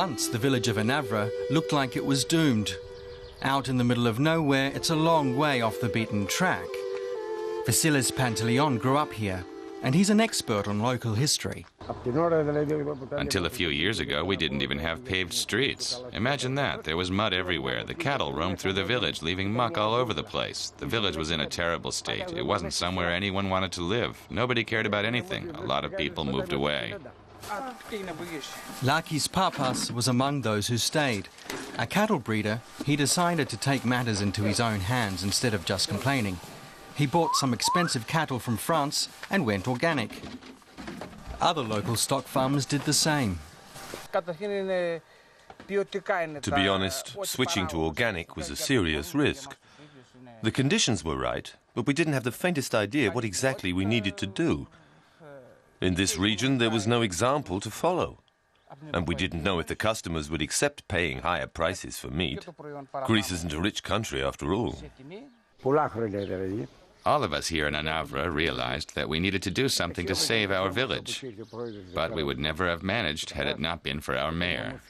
Once the village of Anavra looked like it was doomed. Out in the middle of nowhere, it's a long way off the beaten track. Vasilis Panteleon grew up here, and he's an expert on local history. Until a few years ago, we didn't even have paved streets. Imagine that. There was mud everywhere. The cattle roamed through the village, leaving muck all over the place. The village was in a terrible state. It wasn't somewhere anyone wanted to live. Nobody cared about anything. A lot of people moved away. Lakis Papas was among those who stayed. A cattle breeder, he decided to take matters into his own hands instead of just complaining. He bought some expensive cattle from France and went organic. Other local stock farmers did the same. To be honest, switching to organic was a serious risk. The conditions were right, but we didn't have the faintest idea what exactly we needed to do. In this region, there was no example to follow. And we didn't know if the customers would accept paying higher prices for meat. Greece isn't a rich country after all. All of us here in Anavra realized that we needed to do something to save our village. But we would never have managed had it not been for our mayor.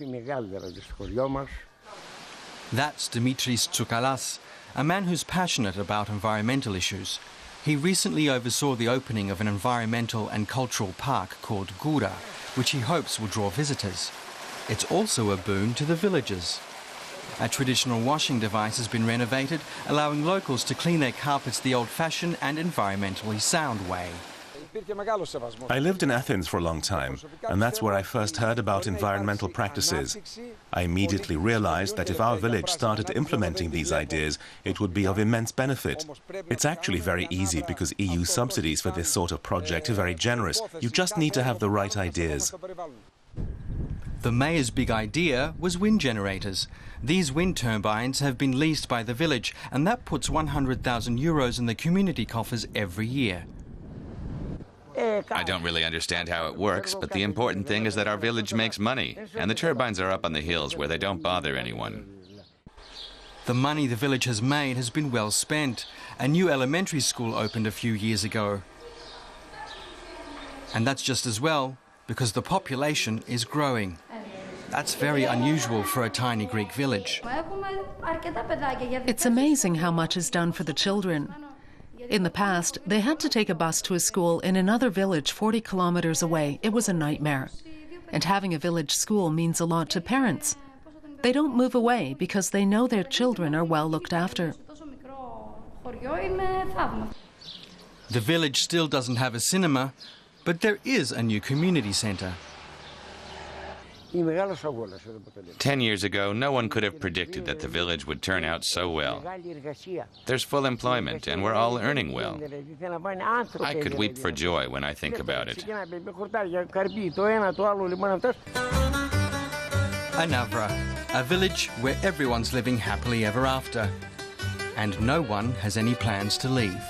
That's Dimitris Tsoukalas, a man who's passionate about environmental issues. He recently oversaw the opening of an environmental and cultural park called Goura, which he hopes will draw visitors. It's also a boon to the villagers. A traditional washing device has been renovated, allowing locals to clean their carpets the old-fashioned and environmentally sound way. I lived in Athens for a long time, and that's where I first heard about environmental practices. I immediately realized that if our village started implementing these ideas, it would be of immense benefit. It's actually very easy because EU subsidies for this sort of project are very generous. You just need to have the right ideas. The mayor's big idea was wind generators. These wind turbines have been leased by the village, and that puts 100,000 euros in the community coffers every year. I don't really understand how it works, but the important thing is that our village makes money, and the turbines are up on the hills where they don't bother anyone. The money the village has made has been well spent. A new elementary school opened a few years ago. And that's just as well, because the population is growing. That's very unusual for a tiny Greek village. It's amazing how much is done for the children. In the past, they had to take a bus to a school in another village 40 kilometers away. It was a nightmare. And having a village school means a lot to parents. They don't move away because they know their children are well looked after. The village still doesn't have a cinema, but there is a new community centre. 10 years ago, no one could have predicted that the village would turn out so well. There's full employment, and we're all earning well. I could weep for joy when I think about it. Anavra, a village where everyone's living happily ever after, and no one has any plans to leave.